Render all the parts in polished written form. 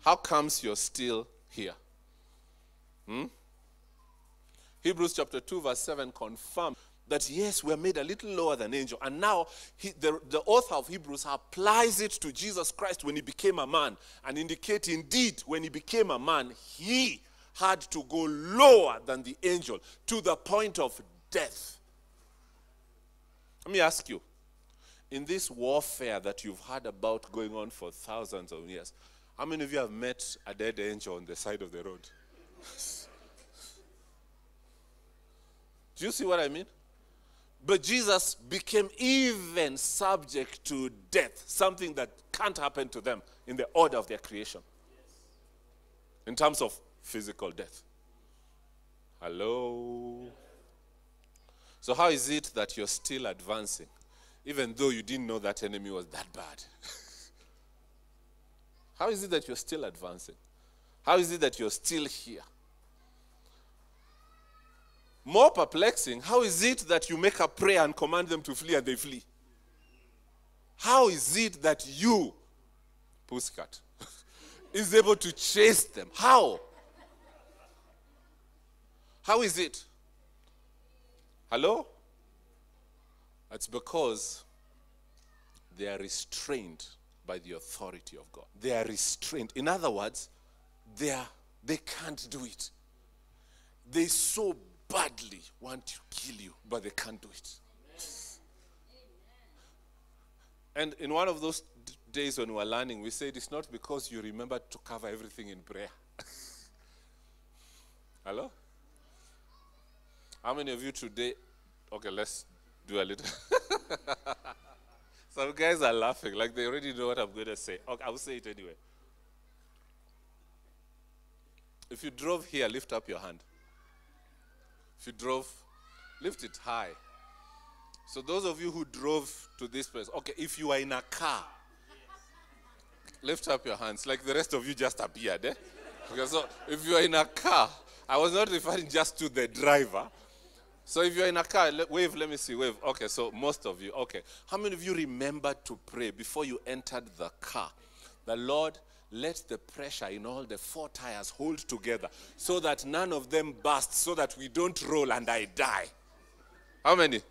How comes you're still here? Hebrews chapter 2 verse 7 confirms that yes, we're made a little lower than angel. And now the author of Hebrews applies it to Jesus Christ when he became a man and indicate indeed when he became a man, he had to go lower than the angel to the point of death. Let me ask you, in this warfare that you've heard about going on for thousands of years, how many of you have met a dead angel on the side of the road? Do you see what I mean? But Jesus became even subject to death, something that can't happen to them in the order of their creation. In terms of physical death. Hello? So how is it that you're still advancing, even though you didn't know that enemy was that bad? How is it that you're still advancing? How is it that you're still here? More perplexing, how is it that you make a prayer and command them to flee and they flee? How is it that you, Pussycat, is able to chase them? How? How is it? Hello? It's because they are restrained by the authority of God. They are restrained. In other words, they can't do it. They so badly want to kill you, but they can't do it. And in one of those days when we were learning, we said it's not because you remember to cover everything in prayer. Hello? How many of you today, okay, let's do a little. Some guys are laughing, like they already know what I'm going to say. Okay, I'll say it anyway. If you drove here, lift up your hand. If you drove, lift it high. So those of you who drove to this place, okay, if you are in a car, lift up your hands. Like the rest of you just appeared, eh? Okay, so if you are in a car, I was not referring just to the driver. So if you're in a car, wave, let me see, wave. Okay, so most of you, okay. How many of you remembered to pray before you entered the car? The Lord, let the pressure in all the 4 tires hold together so that none of them burst, so that we don't roll and I die. How many?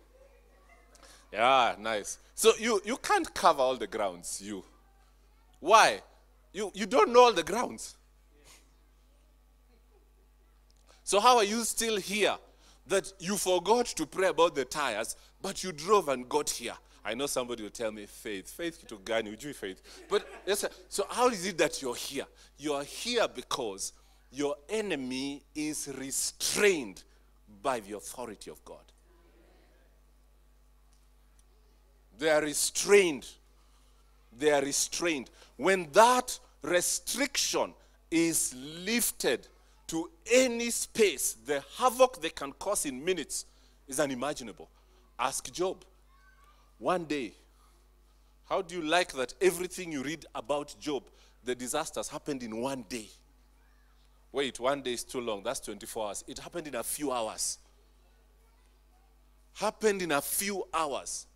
Yeah, nice. So you can't cover all the grounds, you. Why? You don't know all the grounds. So how are you still here? That you forgot to pray about the tires, but you drove and got here. I know somebody will tell me, faith to Ghana, you do faith. But yes, so how is it that you're here? You're here because your enemy is restrained by the authority of God. They are restrained. They are restrained. When that restriction is lifted to any space, the havoc they can cause in minutes is unimaginable. Ask Job. One day, how do you like that everything you read about Job, the disasters happened in one day? Wait, one day is too long. That's 24 hours. It happened in a few hours. Happened in a few hours.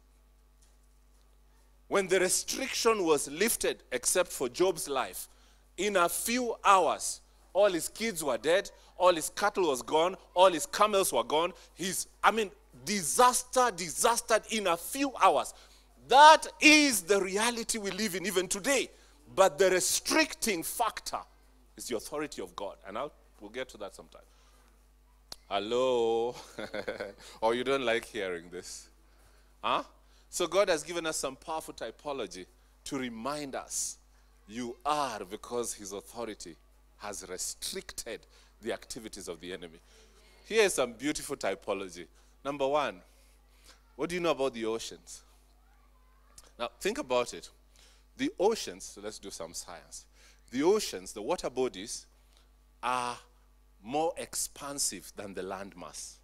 When the restriction was lifted, except for Job's life, in a few hours, all his kids were dead, all his cattle was gone, all his camels were gone. Disaster in a few hours. That is the reality we live in even today. But the restricting factor is the authority of God. And we'll get to that sometime. Hello? Or you don't like hearing this? Huh? So God has given us some powerful typology to remind us you are because his authority has restricted the activities of the enemy. Here is some beautiful typology. Number one, what do you know about the oceans? Now, think about it. The oceans, so let's do some science. The oceans, the water bodies, are more expansive than the landmass.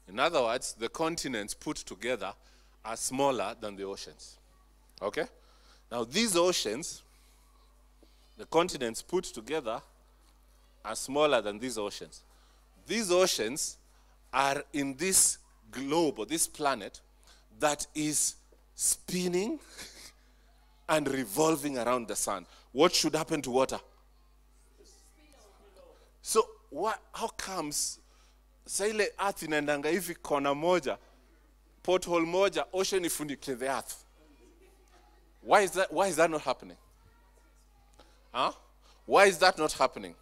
In other words, the continents put together are smaller than the oceans. Okay? Now, these oceans, the continents put together are smaller than these oceans. These oceans are in this globe or this planet that is spinning and revolving around the sun. what should happen to water? So how comes sa ile earth inaendanga hivi kona moja, pothole moja, ocean ifunike the earth? Why is that not happening? Huh? Why is that not happening?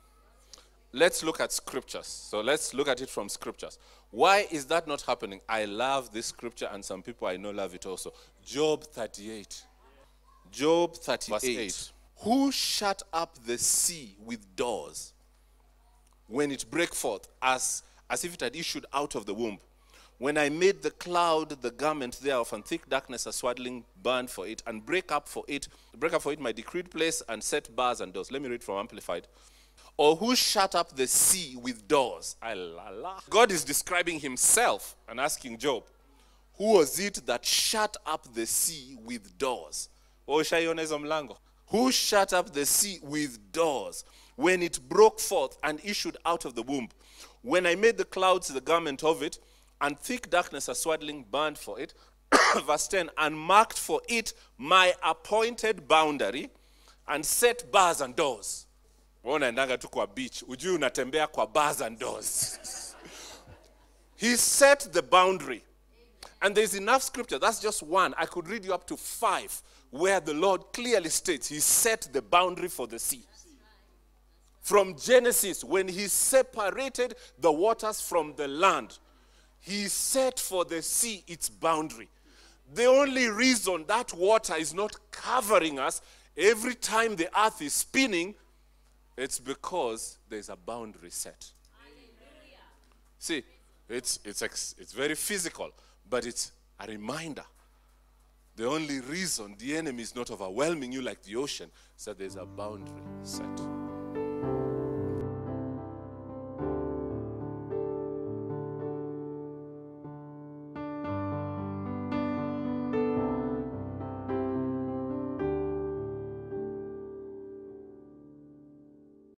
Let's look at scriptures. So let's look at it from scriptures. Why is that not happening? I love this scripture, and some people I know love it also. Job 38. Job 38. Verse 8. Who shut up the sea with doors when it brake forth, as if it had issued out of the womb? When I made the cloud the garment thereof, and thick darkness a swaddling band for it, and break up for it my decreed place, and set bars and doors. Let me read from Amplified. Or who shut up the sea with doors? God is describing himself and asking Job, who was it that shut up the sea with doors? Who shut up the sea with doors when it broke forth and issued out of the womb? When I made the clouds the garment of it, and thick darkness a swaddling band for it. Verse 10, and marked for it my appointed boundary, and set bars and doors. Unaendanga tu kwa beach, ujui unatembea kwa bars and doors. He set the boundary. And there's enough scripture, that's just one. I could read you up to 5, where the Lord clearly states he set the boundary for the sea. From Genesis, when he separated the waters from the land, he set for the sea its boundary. The only reason that water is not covering us every time the earth is spinning, it's because there's a boundary set. Hallelujah. See, it's very physical, but it's a reminder. The only reason the enemy is not overwhelming you like the ocean is that there's a boundary set.